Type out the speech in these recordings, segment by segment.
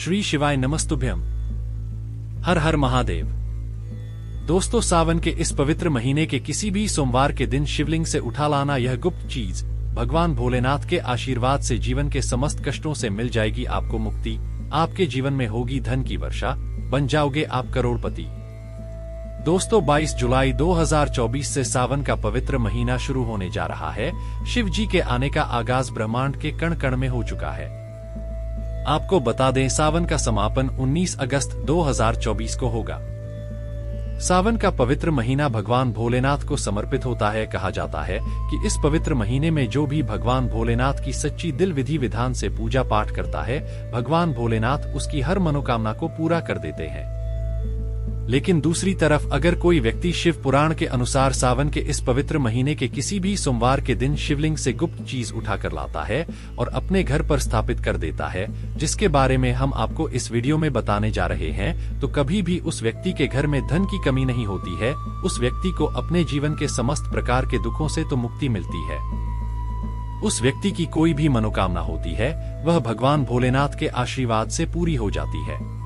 श्री शिवाय नमस्तुभ्यम। हर हर महादेव। दोस्तों, सावन के इस पवित्र महीने के किसी भी सोमवार के दिन शिवलिंग से उठा लाना यह गुप्त चीज भगवान भोलेनाथ के आशीर्वाद से जीवन के समस्त कष्टों से मिल जाएगी आपको मुक्ति। आपके जीवन में होगी धन की वर्षा, बन जाओगे आप करोड़पति। दोस्तों, 22 जुलाई 2024 से सावन का पवित्र महीना शुरू होने जा रहा है। शिव जी के आने का आगाज ब्रह्मांड के कण कण में हो चुका है। आपको बता दें, सावन का समापन 19 अगस्त 2024 को होगा। सावन का पवित्र महीना भगवान भोलेनाथ को समर्पित होता है। कहा जाता है कि इस पवित्र महीने में जो भी भगवान भोलेनाथ की सच्ची दिल विधि विधान से पूजा पाठ करता है, भगवान भोलेनाथ उसकी हर मनोकामना को पूरा कर देते हैं। लेकिन दूसरी तरफ अगर कोई व्यक्ति शिव पुराण के अनुसार सावन के इस पवित्र महीने के किसी भी सोमवार के दिन शिवलिंग से गुप्त चीज उठाकर लाता है और अपने घर पर स्थापित कर देता है, जिसके बारे में हम आपको इस वीडियो में बताने जा रहे हैं, तो कभी भी उस व्यक्ति के घर में धन की कमी नहीं होती है। उस व्यक्ति को अपने जीवन के समस्त प्रकार के दुखों से तो मुक्ति मिलती है। उस व्यक्ति की कोई भी मनोकामना होती है, वह भगवान भोलेनाथ के आशीर्वाद से पूरी हो जाती है।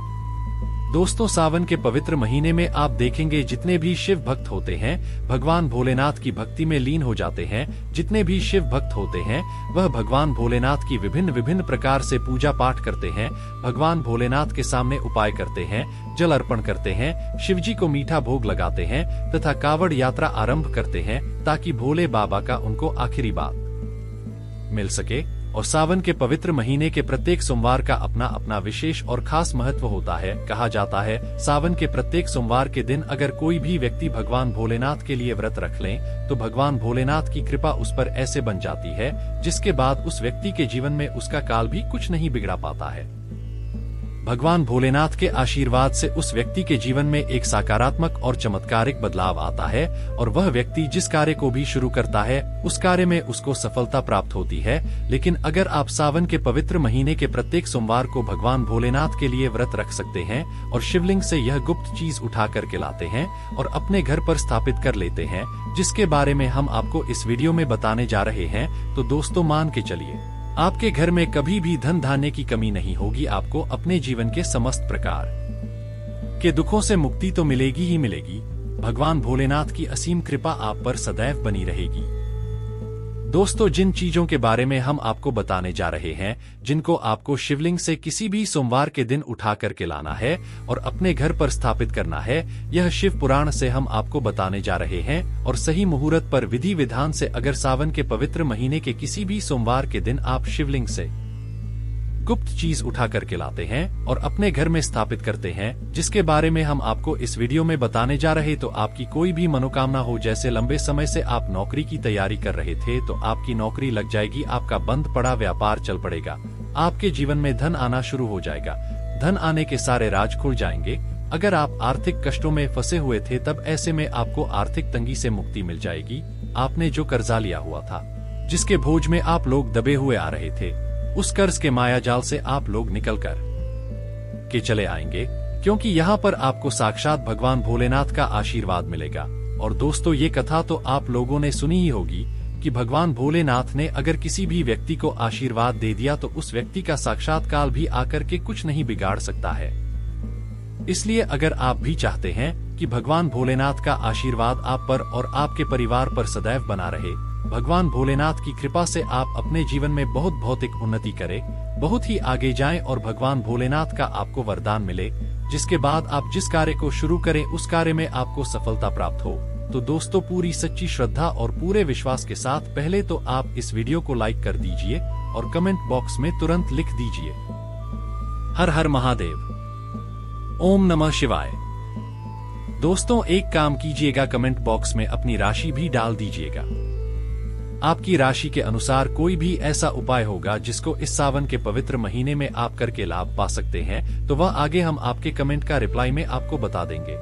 दोस्तों, सावन के पवित्र महीने में आप देखेंगे जितने भी शिव भक्त होते हैं, भगवान भोलेनाथ की भक्ति में लीन हो जाते हैं। जितने भी शिव भक्त होते हैं, वह भगवान भोलेनाथ की विभिन्न विभिन्न प्रकार से पूजा पाठ करते हैं, भगवान भोलेनाथ के सामने उपाय करते हैं, जल अर्पण करते हैं, शिव जी को मीठा भोग लगाते हैं तथा कावड़ यात्रा आरंभ करते हैं, ताकि भोले बाबा का उनको आखिरी बात मिल सके। और सावन के पवित्र महीने के प्रत्येक सोमवार का अपना अपना विशेष और खास महत्व होता है। कहा जाता है, सावन के प्रत्येक सोमवार के दिन अगर कोई भी व्यक्ति भगवान भोलेनाथ के लिए व्रत रख लें, तो भगवान भोलेनाथ की कृपा उस पर ऐसे बन जाती है, जिसके बाद उस व्यक्ति के जीवन में उसका काल भी कुछ नहीं बिगड़ा पाता है। भगवान भोलेनाथ के आशीर्वाद से उस व्यक्ति के जीवन में एक सकारात्मक और चमत्कारिक बदलाव आता है और वह व्यक्ति जिस कार्य को भी शुरू करता है, उस कार्य में उसको सफलता प्राप्त होती है। लेकिन अगर आप सावन के पवित्र महीने के प्रत्येक सोमवार को भगवान भोलेनाथ के लिए व्रत रख सकते हैं और शिवलिंग से यह गुप्त चीज उठा करके लाते हैं और अपने घर पर स्थापित कर लेते हैं, जिसके बारे में हम आपको इस वीडियो में बताने जा रहे हैं, तो दोस्तों मान के चलिए, आपके घर में कभी भी धन धान्य की कमी नहीं होगी। आपको अपने जीवन के समस्त प्रकार के दुखों से मुक्ति तो मिलेगी ही मिलेगी। भगवान भोलेनाथ की असीम कृपा आप पर सदैव बनी रहेगी। दोस्तों, जिन चीजों के बारे में हम आपको बताने जा रहे हैं, जिनको आपको शिवलिंग से किसी भी सोमवार के दिन उठा करके लाना है और अपने घर पर स्थापित करना है, यह शिव पुराण से हम आपको बताने जा रहे हैं। और सही मुहूर्त पर विधि विधान से अगर सावन के पवित्र महीने के किसी भी सोमवार के दिन आप शिवलिंग से गुप्त चीज उठा करके लाते हैं और अपने घर में स्थापित करते हैं, जिसके बारे में हम आपको इस वीडियो में बताने जा रहे, तो आपकी कोई भी मनोकामना हो, जैसे लंबे समय से आप नौकरी की तैयारी कर रहे थे, तो आपकी नौकरी लग जाएगी, आपका बंद पड़ा व्यापार चल पड़ेगा, आपके जीवन में धन आना शुरू हो जाएगा, धन आने के सारे राज खुल जाएंगे। अगर आप आर्थिक कष्टों में फंसे हुए थे, तब ऐसे में आपको आर्थिक तंगी से मुक्ति मिल जाएगी। आपने जो कर्जा लिया हुआ था, जिसके बोझ में आप लोग दबे हुए आ रहे थे, उस कर्ज के माया जाल से आप लोग निकल कर के चले आएंगे, क्योंकि यहाँ पर आपको साक्षात भगवान भोलेनाथ का आशीर्वाद मिलेगा। और दोस्तों, ये कथा तो आप लोगों ने सुनी ही होगी कि भगवान भोलेनाथ ने अगर किसी भी व्यक्ति को आशीर्वाद दे दिया, तो उस व्यक्ति का साक्षात्कार भी आकर के कुछ नहीं बिगाड़ सकता है। इसलिए अगर आप भी चाहते हैं कि भगवान भोलेनाथ का आशीर्वाद आप पर और आपके परिवार पर सदैव बना रहे, भगवान भोलेनाथ की कृपा से आप अपने जीवन में बहुत भौतिक उन्नति करें, बहुत ही आगे जाएं और भगवान भोलेनाथ का आपको वरदान मिले, जिसके बाद आप जिस कार्य को शुरू करें उस कार्य में आपको सफलता प्राप्त हो, तो दोस्तों, पूरी सच्ची श्रद्धा और पूरे विश्वास के साथ पहले तो आप इस वीडियो को लाइक कर दीजिए और कमेंट बॉक्स में तुरंत लिख दीजिए, हर हर महादेव, ओम नमः शिवाय। दोस्तों, एक काम कीजिएगा, कमेंट बॉक्स में अपनी राशि भी डाल दीजिएगा। आपकी राशि के अनुसार कोई भी ऐसा उपाय होगा जिसको इस सावन के पवित्र महीने में आप करके लाभ पा सकते हैं, तो वह आगे हम आपके कमेंट का रिप्लाई में आपको बता देंगे।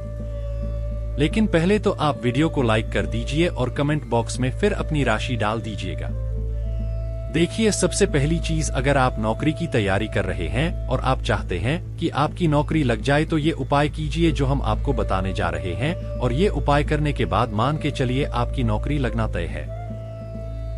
लेकिन पहले तो आप वीडियो को लाइक कर दीजिए और कमेंट बॉक्स में फिर अपनी राशि डाल दीजिएगा। देखिए, सबसे पहली चीज, अगर आप नौकरी की तैयारी कर रहे हैं और आप चाहते हैं कि आपकी नौकरी लग जाए, तो ये उपाय कीजिए जो हम आपको बताने जा रहे हैं, और ये उपाय करने के बाद मान के चलिए आपकी नौकरी लगना तय है।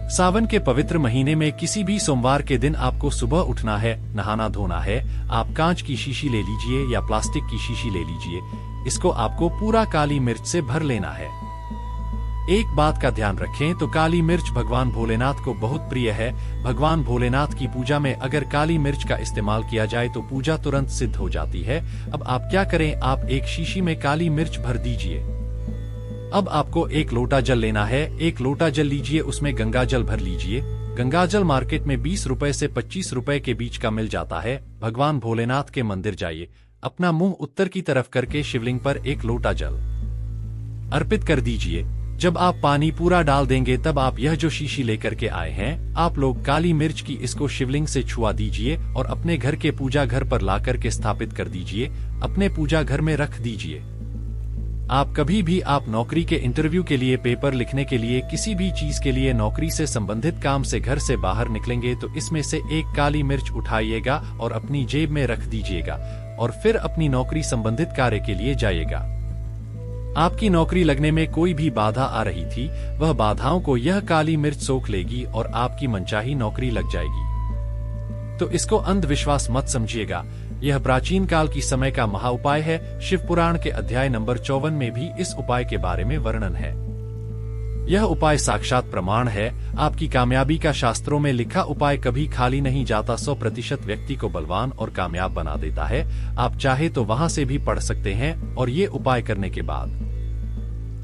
सावन के पवित्र महीने में किसी भी सोमवार के दिन आपको सुबह उठना है, नहाना धोना है। आप कांच की शीशी ले लीजिए या प्लास्टिक की शीशी ले लीजिए। इसको आपको पूरा काली मिर्च से भर लेना है। एक बात का ध्यान रखें तो काली मिर्च भगवान भोलेनाथ को बहुत प्रिय है। भगवान भोलेनाथ की पूजा में अगर काली मिर्च का इस्तेमाल किया जाए तो पूजा तुरंत सिद्ध हो जाती है। अब आप क्या करें, आप एक शीशी में काली मिर्च भर दीजिए। अब आपको एक लोटा जल लेना है। एक लोटा जल लीजिए, उसमें गंगा जल भर लीजिए। गंगा जल मार्केट में 20 रुपए से 25 रुपए के बीच का मिल जाता है। भगवान भोलेनाथ के मंदिर जाइए, अपना मुंह उत्तर की तरफ करके शिवलिंग पर एक लोटा जल अर्पित कर दीजिए। जब आप पानी पूरा डाल देंगे तब आप यह जो शीशी लेकर के आए हैं, आप लोग काली मिर्च की इसको शिवलिंग से छुआ दीजिए और अपने घर के पूजा घर पर ला करके स्थापित कर दीजिए। अपने पूजा घर में रख दीजिए। आप कभी भी आप नौकरी के इंटरव्यू के लिए, पेपर लिखने के लिए, किसी भी चीज के लिए नौकरी से संबंधित काम से घर से बाहर निकलेंगे तो इसमें से एक काली मिर्च उठाइएगा और अपनी जेब में रख दीजिएगा और फिर अपनी नौकरी संबंधित कार्य के लिए जाइएगा। आपकी नौकरी लगने में कोई भी बाधा आ रही थी, वह बाधाओं को यह काली मिर्च सोख लेगी और आपकी मनचाही नौकरी लग जाएगी। तो इसको अंधविश्वास मत समझिएगा, यह प्राचीन काल की समय का महा उपाय है। शिव पुराण के अध्याय नंबर 54 में भी इस उपाय के बारे में वर्णन है। यह उपाय साक्षात प्रमाण है। आपकी कामयाबी का शास्त्रों में लिखा उपाय कभी खाली नहीं जाता। 100% व्यक्ति को बलवान और कामयाब बना देता है। आप चाहे तो वहां से भी पढ़ सकते हैं और ये उपाय करने के बाद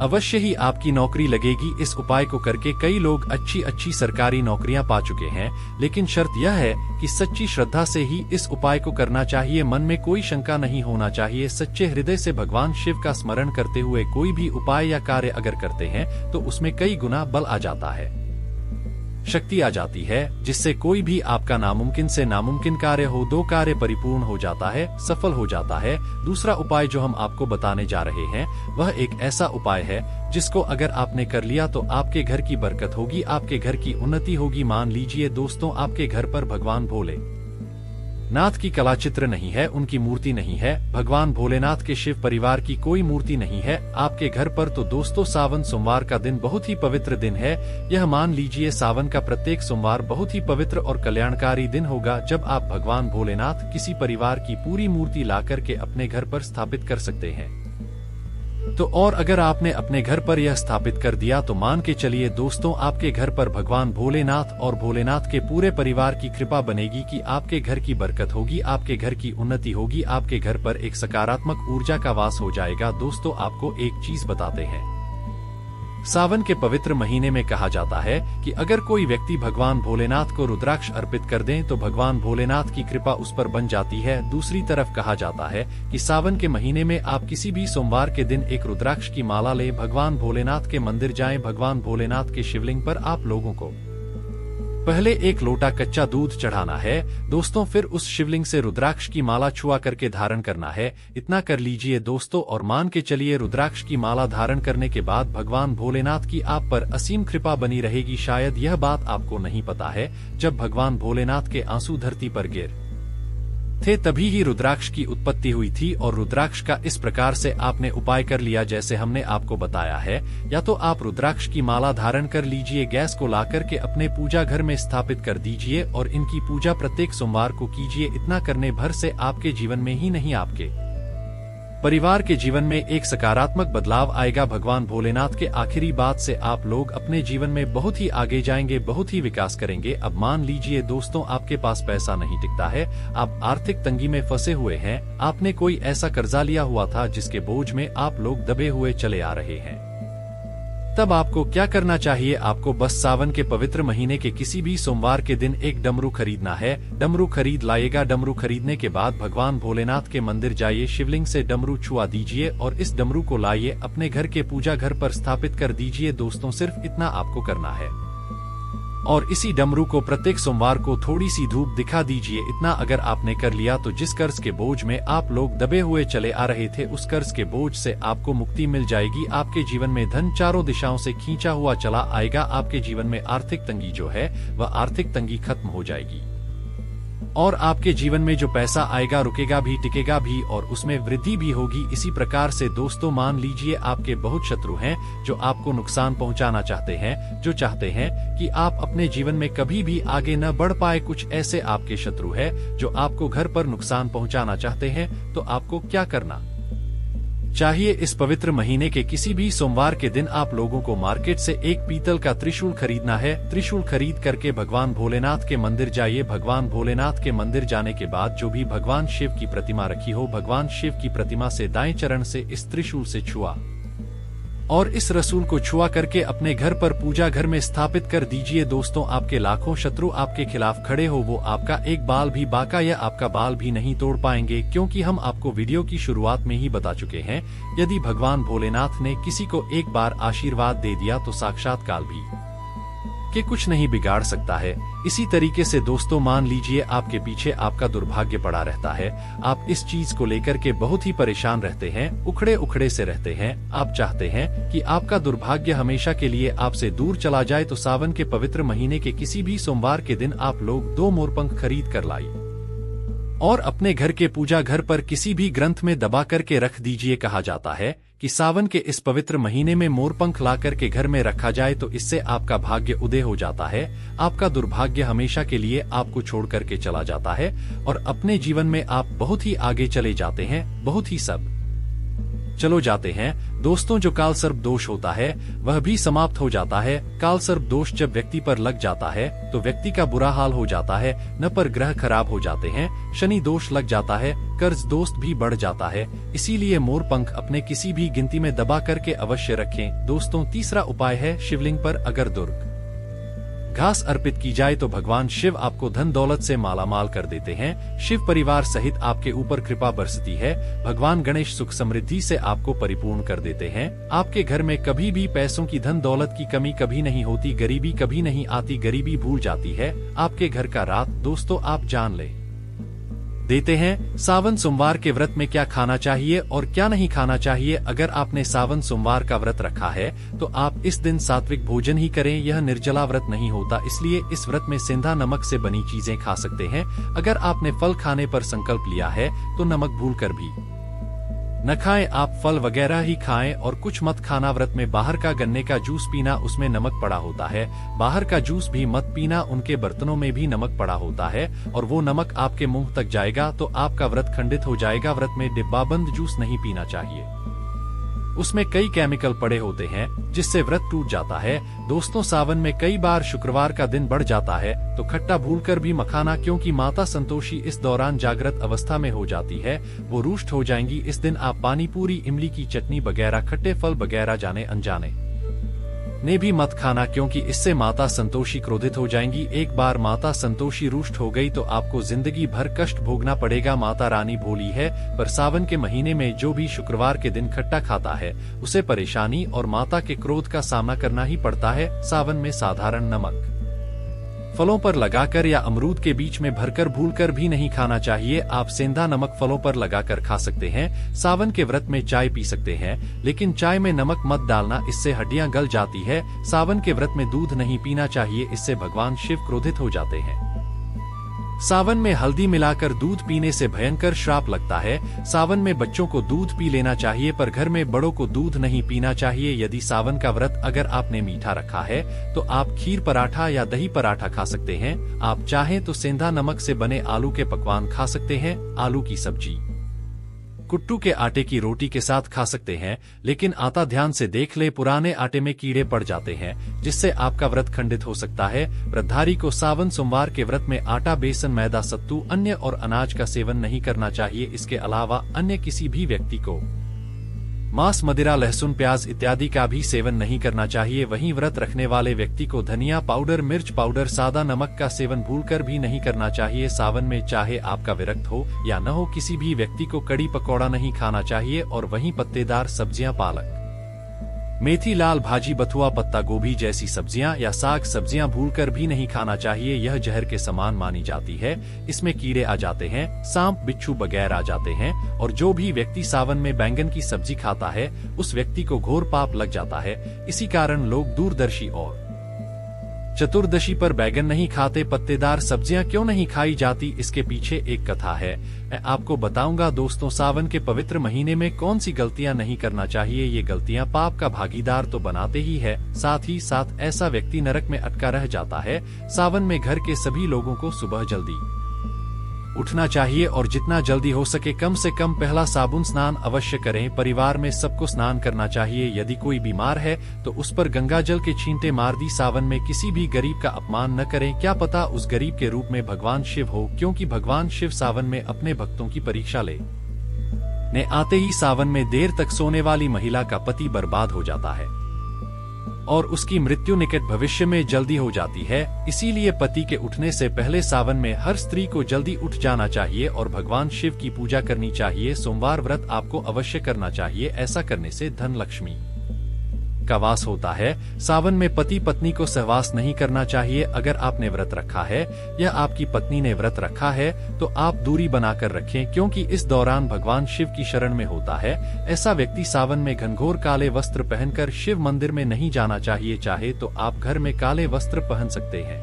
अवश्य ही आपकी नौकरी लगेगी। इस उपाय को करके कई लोग अच्छी अच्छी सरकारी नौकरियां पा चुके हैं, लेकिन शर्त यह है कि सच्ची श्रद्धा से ही इस उपाय को करना चाहिए। मन में कोई शंका नहीं होना चाहिए। सच्चे हृदय से भगवान शिव का स्मरण करते हुए कोई भी उपाय या कार्य अगर करते हैं तो उसमें कई गुना बल आ जाता है, शक्ति आ जाती है, जिससे कोई भी आपका नामुमकिन से नामुमकिन कार्य हो, 2 कार्य परिपूर्ण हो जाता है, सफल हो जाता है। दूसरा उपाय जो हम आपको बताने जा रहे हैं वह एक ऐसा उपाय है जिसको अगर आपने कर लिया तो आपके घर की बरकत होगी, आपके घर की उन्नति होगी। मान लीजिए दोस्तों, आपके घर पर भगवान भोले नाथ की कला चित्र नहीं है, उनकी मूर्ति नहीं है। भगवान भोलेनाथ के शिव परिवार की कोई मूर्ति नहीं है आपके घर पर। तो दोस्तों, सावन सोमवार का दिन बहुत ही पवित्र दिन है। यह मान लीजिए सावन का प्रत्येक सोमवार बहुत ही पवित्र और कल्याणकारी दिन होगा, जब आप भगवान भोलेनाथ किसी परिवार की पूरी मूर्ति ला करके अपने घर पर स्थापित कर सकते हैं। तो और अगर आपने अपने घर पर यह स्थापित कर दिया तो मान के चलिए दोस्तों, आपके घर पर भगवान भोलेनाथ और भोलेनाथ के पूरे परिवार की कृपा बनेगी कि आपके घर की बरकत होगी, आपके घर की उन्नति होगी, आपके घर पर एक सकारात्मक ऊर्जा का वास हो जाएगा। दोस्तों, आपको एक चीज बताते हैं। सावन के पवित्र महीने में कहा जाता है कि अगर कोई व्यक्ति भगवान भोलेनाथ को रुद्राक्ष अर्पित कर दें तो भगवान भोलेनाथ की कृपा उस पर बन जाती है। दूसरी तरफ कहा जाता है कि सावन के महीने में आप किसी भी सोमवार के दिन एक रुद्राक्ष की माला ले, भगवान भोलेनाथ के मंदिर जाएं। भगवान भोलेनाथ के शिवलिंग पर आप लोगों को पहले एक लोटा कच्चा दूध चढ़ाना है दोस्तों, फिर उस शिवलिंग से रुद्राक्ष की माला छुआ करके धारण करना है। इतना कर लीजिए दोस्तों और मान के चलिए रुद्राक्ष की माला धारण करने के बाद भगवान भोलेनाथ की आप पर असीम कृपा बनी रहेगी। शायद यह बात आपको नहीं पता है, जब भगवान भोलेनाथ के आंसू धरती पर गिर थे तभी ही रुद्राक्ष की उत्पत्ति हुई थी। और रुद्राक्ष का इस प्रकार से आपने उपाय कर लिया जैसे हमने आपको बताया है। या तो आप रुद्राक्ष की माला धारण कर लीजिए, गैस को ला करके अपने पूजा घर में स्थापित कर दीजिए और इनकी पूजा प्रत्येक सोमवार को कीजिए। इतना करने भर से आपके जीवन में ही नहीं, आपके परिवार के जीवन में एक सकारात्मक बदलाव आएगा। भगवान भोलेनाथ के आखिरी बात से आप लोग अपने जीवन में बहुत ही आगे जाएंगे, बहुत ही विकास करेंगे। अब मान लीजिए दोस्तों, आपके पास पैसा नहीं टिकता है, आप आर्थिक तंगी में फंसे हुए हैं, आपने कोई ऐसा कर्जा लिया हुआ था जिसके बोझ में आप लोग दबे हुए चले आ रहे हैं। तब आपको क्या करना चाहिए? आपको बस सावन के पवित्र महीने के किसी भी सोमवार के दिन एक डमरू खरीदना है। डमरू खरीद लाइएगा। डमरू खरीदने के बाद भगवान भोलेनाथ के मंदिर जाइए, शिवलिंग से डमरू छुआ दीजिए और इस डमरू को लाइए अपने घर के पूजा घर पर स्थापित कर दीजिए। दोस्तों, सिर्फ इतना आपको करना है और इसी डमरू को प्रत्येक सोमवार को थोड़ी सी धूप दिखा दीजिए। इतना अगर आपने कर लिया तो जिस कर्ज के बोझ में आप लोग दबे हुए चले आ रहे थे, उस कर्ज के बोझ से आपको मुक्ति मिल जाएगी। आपके जीवन में धन चारों दिशाओं से खींचा हुआ चला आएगा। आपके जीवन में आर्थिक तंगी जो है वह आर्थिक तंगी खत्म हो जाएगी। और आपके जीवन में जो पैसा आएगा रुकेगा भी, टिकेगा भी और उसमें वृद्धि भी होगी। इसी प्रकार से दोस्तों मान लीजिए आपके बहुत शत्रु हैं जो आपको नुकसान पहुंचाना चाहते हैं, जो चाहते हैं कि आप अपने जीवन में कभी भी आगे न बढ़ पाए। कुछ ऐसे आपके शत्रु हैं जो आपको घर पर नुकसान पहुंचाना चाहते हैं। तो आपको क्या करना चाहिए? इस पवित्र महीने के किसी भी सोमवार के दिन आप लोगों को मार्केट से एक पीतल का त्रिशूल खरीदना है। त्रिशूल खरीद करके भगवान भोलेनाथ के मंदिर जाइए। भगवान भोलेनाथ के मंदिर जाने के बाद जो भी भगवान शिव की प्रतिमा रखी हो, भगवान शिव की प्रतिमा से दाएं चरण से इस त्रिशूल से छुआ और इस रसूल को छुआ करके अपने घर पर पूजा घर में स्थापित कर दीजिए। दोस्तों आपके लाखों शत्रु आपके खिलाफ खड़े हो, वो आपका एक बाल भी बाका या आपका बाल भी नहीं तोड़ पाएंगे, क्योंकि हम आपको वीडियो की शुरुआत में ही बता चुके हैं, यदि भगवान भोलेनाथ ने किसी को एक बार आशीर्वाद दे दिया तो साक्षात काल भी कि कुछ नहीं बिगाड़ सकता है। इसी तरीके से दोस्तों मान लीजिए आपके पीछे आपका दुर्भाग्य पड़ा रहता है, आप इस चीज को लेकर के बहुत ही परेशान रहते हैं, उखड़े उखड़े से रहते हैं, आप चाहते हैं कि आपका दुर्भाग्य हमेशा के लिए आपसे दूर चला जाए, तो सावन के पवित्र महीने के किसी भी सोमवार के दिन आप लोग 2 मोरपंख खरीद कर लाइए और अपने घर के पूजा घर पर किसी भी ग्रंथ में दबा करके रख दीजिए। कहा जाता है कि सावन के इस पवित्र महीने में मोरपंख ला करके घर में रखा जाए तो इससे आपका भाग्य उदय हो जाता है, आपका दुर्भाग्य हमेशा के लिए आपको छोड़ करके चला जाता है और अपने जीवन में आप बहुत ही आगे चले जाते हैं, बहुत ही सब चलो जाते हैं। दोस्तों जो काल सर्प दोष होता है वह भी समाप्त हो जाता है। काल सर्प दोष जब व्यक्ति पर लग जाता है तो व्यक्ति का बुरा हाल हो जाता है, न पर ग्रह खराब हो जाते हैं, शनि दोष लग जाता है, कर्ज दोस्त भी बढ़ जाता है। इसीलिए मोरपंख अपने किसी भी गिनती में दबा करके अवश्य रखें। दोस्तों तीसरा उपाय है, शिवलिंग पर अगर दुर्ग घास अर्पित की जाए तो भगवान शिव आपको धन दौलत से मालामाल कर देते हैं। शिव परिवार सहित आपके ऊपर कृपा बरसती है। भगवान गणेश सुख समृद्धि से आपको परिपूर्ण कर देते हैं। आपके घर में कभी भी पैसों की धन दौलत की कमी कभी नहीं होती, गरीबी कभी नहीं आती, गरीबी भूल जाती है। आपके घर का रात दोस्तों आप जान ले देते हैं। सावन सोमवार के व्रत में क्या खाना चाहिए और क्या नहीं खाना चाहिए? अगर आपने सावन सोमवार का व्रत रखा है तो आप इस दिन सात्विक भोजन ही करें। यह निर्जला व्रत नहीं होता, इसलिए इस व्रत में सेंधा नमक से बनी चीजें खा सकते हैं। अगर आपने फल खाने पर संकल्प लिया है तो नमक भूलकर भी न खाएं, आप फल वगैरह ही खाएं और कुछ मत खाना। व्रत में बाहर का गन्ने का जूस पीना, उसमें नमक पड़ा होता है, बाहर का जूस भी मत पीना, उनके बर्तनों में भी नमक पड़ा होता है और वो नमक आपके मुंह तक जाएगा तो आपका व्रत खंडित हो जाएगा। व्रत में डिब्बाबंद जूस नहीं पीना चाहिए, उसमें कई केमिकल पड़े होते हैं जिससे व्रत टूट जाता है। दोस्तों सावन में कई बार शुक्रवार का दिन बढ़ जाता है तो खट्टा भूलकर भी मखाना, क्योंकि माता संतोषी इस दौरान जागृत अवस्था में हो जाती है, वो रुष्ट हो जाएंगी। इस दिन आप पानी पूरी, इमली की चटनी वगैरह, खट्टे फल वगैरह जाने अनजाने ने भी मत खाना, क्योंकि इससे माता संतोषी क्रोधित हो जाएंगी। एक बार माता संतोषी रुष्ट हो गई तो आपको जिंदगी भर कष्ट भोगना पड़ेगा। माता रानी भोली है, पर सावन के महीने में जो भी शुक्रवार के दिन खट्टा खाता है उसे परेशानी और माता के क्रोध का सामना करना ही पड़ता है। सावन में साधारण नमक फलों पर लगाकर या अमरूद के बीच में भरकर भूलकर भी नहीं खाना चाहिए। आप सेंधा नमक फलों पर लगाकर खा सकते हैं। सावन के व्रत में चाय पी सकते हैं, लेकिन चाय में नमक मत डालना, इससे हड्डियां गल जाती है। सावन के व्रत में दूध नहीं पीना चाहिए, इससे भगवान शिव क्रोधित हो जाते हैं। सावन में हल्दी मिलाकर दूध पीने से भयंकर श्राप लगता है। सावन में बच्चों को दूध पी लेना चाहिए, पर घर में बड़ों को दूध नहीं पीना चाहिए। यदि सावन का व्रत अगर आपने मीठा रखा है तो आप खीर पराठा या दही पराठा खा सकते हैं। आप चाहें तो सेंधा नमक से बने आलू के पकवान खा सकते हैं, आलू की सब्जी, कुट्टू के आटे की रोटी के साथ खा सकते हैं। लेकिन आता ध्यान से देख ले, पुराने आटे में कीड़े पड़ जाते हैं जिससे आपका व्रत खंडित हो सकता है। व्रतधारी को सावन सोमवार के व्रत में आटा, बेसन, मैदा, सत्तू, अन्य और अनाज का सेवन नहीं करना चाहिए। इसके अलावा अन्य किसी भी व्यक्ति को मांस, मदिरा, लहसुन, प्याज इत्यादि का भी सेवन नहीं करना चाहिए। वहीं व्रत रखने वाले व्यक्ति को धनिया पाउडर, मिर्च पाउडर, सादा नमक का सेवन भूलकर भी नहीं करना चाहिए। सावन में चाहे आपका विरक्त हो या न हो, किसी भी व्यक्ति को कड़ी पकौड़ा नहीं खाना चाहिए। और वहीं पत्तेदार सब्जियां, पालक, मेथी, लाल भाजी, बथुआ, पत्ता गोभी जैसी सब्जियां या साग सब्जियां भूलकर भी नहीं खाना चाहिए। यह जहर के समान मानी जाती है, इसमें कीड़े आ जाते हैं, सांप, बिच्छू वगैरह आ जाते हैं। और जो भी व्यक्ति सावन में बैंगन की सब्जी खाता है उस व्यक्ति को घोर पाप लग जाता है। इसी कारण लोग दूरदर्शी और चतुर्दशी पर बैगन नहीं खाते, पत्तेदार सब्जियां क्यों नहीं खाई जाती, इसके पीछे एक कथा है। मैं आपको बताऊंगा दोस्तों, सावन के पवित्र महीने में कौन सी गलतियां नहीं करना चाहिए। ये गलतियां पाप का भागीदार तो बनाते ही है, साथ ही साथ ऐसा व्यक्ति नरक में अटका रह जाता है। सावन में घर के सभी लोगों को सुबह जल्दी उठना चाहिए और जितना जल्दी हो सके कम से कम पहला साबुन स्नान अवश्य करें। परिवार में सबको स्नान करना चाहिए। यदि कोई बीमार है तो उस पर गंगा जल के छींटे मार दी। सावन में किसी भी गरीब का अपमान न करें, क्या पता उस गरीब के रूप में भगवान शिव हो, क्योंकि भगवान शिव सावन में अपने भक्तों की परीक्षा ने आते ही सावन में देर तक सोने वाली महिला का पति बर्बाद हो जाता है और उसकी मृत्यु निकट भविष्य में जल्दी हो जाती है। इसीलिए पति के उठने से पहले सावन में हर स्त्री को जल्दी उठ जाना चाहिए और भगवान शिव की पूजा करनी चाहिए। सोमवार व्रत आपको अवश्य करना चाहिए, ऐसा करने से धन लक्ष्मी का वास होता है। सावन में पति पत्नी को सहवास नहीं करना चाहिए। अगर आपने व्रत रखा है या आपकी पत्नी ने व्रत रखा है तो आप दूरी बनाकर रखें, क्योंकि इस दौरान भगवान शिव की शरण में होता है। ऐसा व्यक्ति सावन में घनघोर काले वस्त्र पहनकर शिव मंदिर में नहीं जाना चाहिए। चाहे तो आप घर में काले वस्त्र पहन सकते हैं,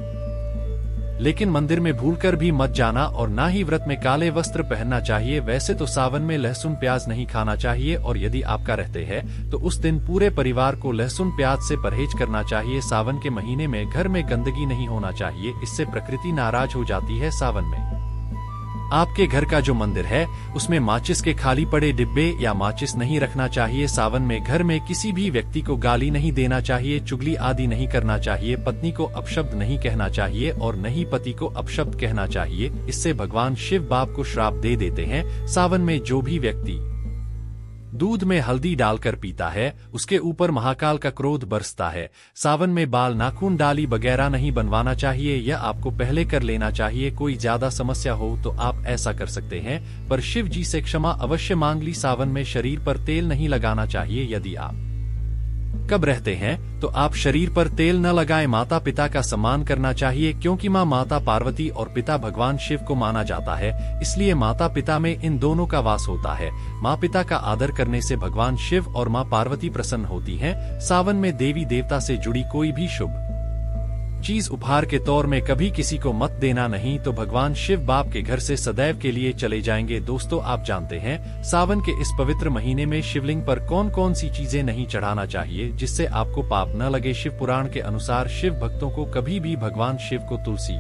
लेकिन मंदिर में भूलकर भी मत जाना और ना ही व्रत में काले वस्त्र पहनना चाहिए। वैसे तो सावन में लहसुन प्याज नहीं खाना चाहिए और यदि आपका रहते हैं तो उस दिन पूरे परिवार को लहसुन प्याज से परहेज करना चाहिए। सावन के महीने में घर में गंदगी नहीं होना चाहिए, इससे प्रकृति नाराज हो जाती है। सावन में आपके घर का जो मंदिर है उसमें माचिस के खाली पड़े डिब्बे या माचिस नहीं रखना चाहिए। सावन में घर में किसी भी व्यक्ति को गाली नहीं देना चाहिए, चुगली आदि नहीं करना चाहिए, पत्नी को अपशब्द नहीं कहना चाहिए और न ही पति को अपशब्द कहना चाहिए। इससे भगवान शिव बाप को श्राप दे देते हैं। सावन में जो भी व्यक्ति दूध में हल्दी डालकर पीता है उसके ऊपर महाकाल का क्रोध बरसता है। सावन में बाल, नाखून, डाली वगैरह नहीं बनवाना चाहिए, यह आपको पहले कर लेना चाहिए। कोई ज्यादा समस्या हो तो आप ऐसा कर सकते हैं, पर शिव जी से क्षमा अवश्य मांग ली। सावन में शरीर पर तेल नहीं लगाना चाहिए। यदि आप कब रहते हैं तो आप शरीर पर तेल न लगाएं। माता पिता का सम्मान करना चाहिए, क्योंकि माँ माता पार्वती और पिता भगवान शिव को माना जाता है, इसलिए माता पिता में इन दोनों का वास होता है। माँ पिता का आदर करने से भगवान शिव और माँ पार्वती प्रसन्न होती हैं। सावन में देवी देवता से जुड़ी कोई भी शुभ चीज उपहार के तौर में कभी किसी को मत देना, नहीं तो भगवान शिव बाप के घर से सदैव के लिए चले जाएंगे। दोस्तों, आप जानते हैं सावन के इस पवित्र महीने में शिवलिंग पर कौन कौन सी चीजें नहीं चढ़ाना चाहिए जिससे आपको पाप न लगे। शिव पुराण के अनुसार शिव भक्तों को कभी भी भगवान शिव को तुलसी,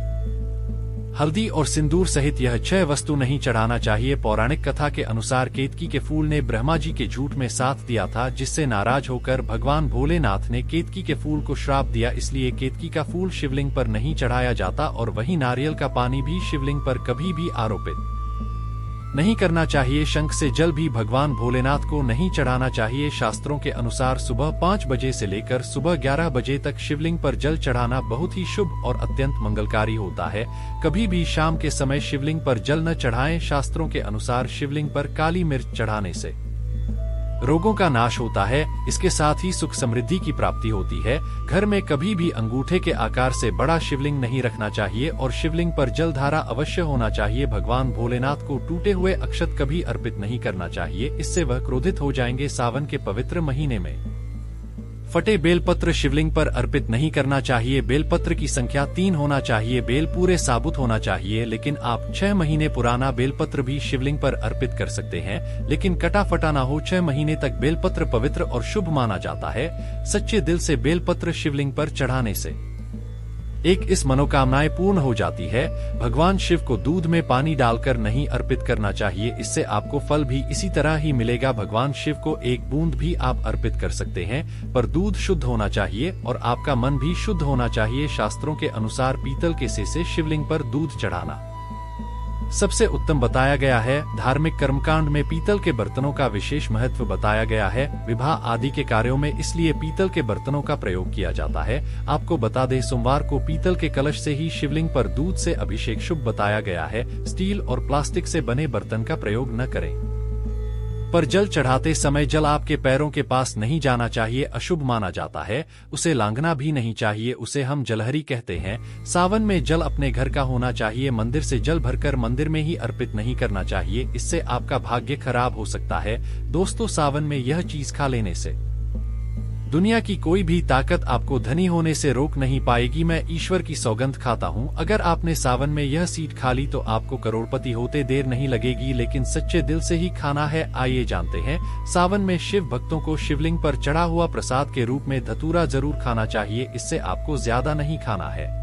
हल्दी और सिंदूर सहित यह 6 वस्तु नहीं चढ़ाना चाहिए। पौराणिक कथा के अनुसार केतकी के फूल ने ब्रह्मा जी के झूठ में साथ दिया था, जिससे नाराज होकर भगवान भोलेनाथ ने केतकी के फूल को श्राप दिया। इसलिए केतकी का फूल शिवलिंग पर नहीं चढ़ाया जाता और वहीं नारियल का पानी भी शिवलिंग पर कभी भी आरोपित नहीं करना चाहिए। शंख से जल भी भगवान भोलेनाथ को नहीं चढ़ाना चाहिए। शास्त्रों के अनुसार सुबह 5 बजे से लेकर सुबह 11 बजे तक शिवलिंग पर जल चढ़ाना बहुत ही शुभ और अत्यंत मंगलकारी होता है। कभी भी शाम के समय शिवलिंग पर जल न चढ़ाएं। शास्त्रों के अनुसार शिवलिंग पर काली मिर्च चढ़ाने से रोगों का नाश होता है, इसके साथ ही सुख समृद्धि की प्राप्ति होती है। घर में कभी भी अंगूठे के आकार से बड़ा शिवलिंग नहीं रखना चाहिए और शिवलिंग पर जलधारा अवश्य होना चाहिए। भगवान भोलेनाथ को टूटे हुए अक्षत कभी अर्पित नहीं करना चाहिए, इससे वह क्रोधित हो जाएंगे। सावन के पवित्र महीने में फटे बेलपत्र शिवलिंग पर अर्पित नहीं करना चाहिए। बेलपत्र की संख्या 3 होना चाहिए। बेल पूरे साबुत होना चाहिए, लेकिन आप 6 महीने पुराना बेलपत्र भी शिवलिंग पर अर्पित कर सकते हैं, लेकिन कटा फटा ना हो। 6 महीने तक बेलपत्र पवित्र और शुभ माना जाता है। सच्चे दिल से बेलपत्र शिवलिंग पर चढ़ाने से इस मनोकामनाएं पूर्ण हो जाती है। भगवान शिव को दूध में पानी डालकर नहीं अर्पित करना चाहिए, इससे आपको फल भी इसी तरह ही मिलेगा। भगवान शिव को 1 बूंद भी आप अर्पित कर सकते हैं, पर दूध शुद्ध होना चाहिए और आपका मन भी शुद्ध होना चाहिए। शास्त्रों के अनुसार पीतल के से शिवलिंग पर दूध चढ़ाना सबसे उत्तम बताया गया है। धार्मिक कर्मकांड में पीतल के बर्तनों का विशेष महत्व बताया गया है। विवाह आदि के कार्यों में इसलिए पीतल के बर्तनों का प्रयोग किया जाता है। आपको बता दें, सोमवार को पीतल के कलश से ही शिवलिंग पर दूध से अभिषेक शुभ बताया गया है। स्टील और प्लास्टिक से बने बर्तन का प्रयोग न करें। पर जल चढ़ाते समय जल आपके पैरों के पास नहीं जाना चाहिए, अशुभ माना जाता है। उसे लांघना भी नहीं चाहिए, उसे हम जलहरी कहते हैं। सावन में जल अपने घर का होना चाहिए। मंदिर से जल भरकर मंदिर में ही अर्पित नहीं करना चाहिए, इससे आपका भाग्य खराब हो सकता है। दोस्तों, सावन में यह चीज खा लेने से दुनिया की कोई भी ताकत आपको धनी होने से रोक नहीं पाएगी। मैं ईश्वर की सौगंध खाता हूँ, अगर आपने सावन में यह सीट खा ली तो आपको करोड़पति होते देर नहीं लगेगी, लेकिन सच्चे दिल से ही खाना है। आइए जानते हैं, सावन में शिव भक्तों को शिवलिंग पर चढ़ा हुआ प्रसाद के रूप में धतूरा जरूर खाना चाहिए। इससे आपको ज्यादा नहीं खाना है,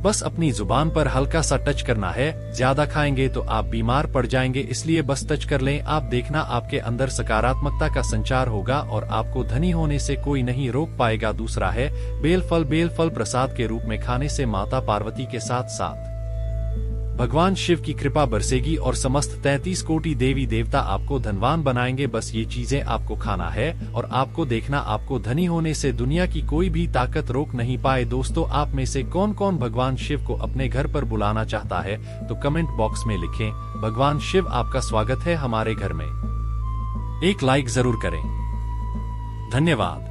बस अपनी जुबान पर हल्का सा टच करना है। ज्यादा खाएंगे तो आप बीमार पड़ जाएंगे, इसलिए बस टच कर लें। आप देखना आपके अंदर सकारात्मकता का संचार होगा और आपको धनी होने से कोई नहीं रोक पाएगा। दूसरा है बेलफल प्रसाद के रूप में खाने से माता पार्वती के साथ साथ भगवान शिव की कृपा बरसेगी और समस्त 33 कोटि देवी देवता आपको धनवान बनाएंगे। बस ये चीजें आपको खाना है और आपको देखना, आपको धनी होने से दुनिया की कोई भी ताकत रोक नहीं पाए। दोस्तों, आप में से कौन कौन भगवान शिव को अपने घर पर बुलाना चाहता है तो कमेंट बॉक्स में लिखें। भगवान शिव आपका स्वागत है हमारे घर में। एक लाइक जरूर करें। धन्यवाद।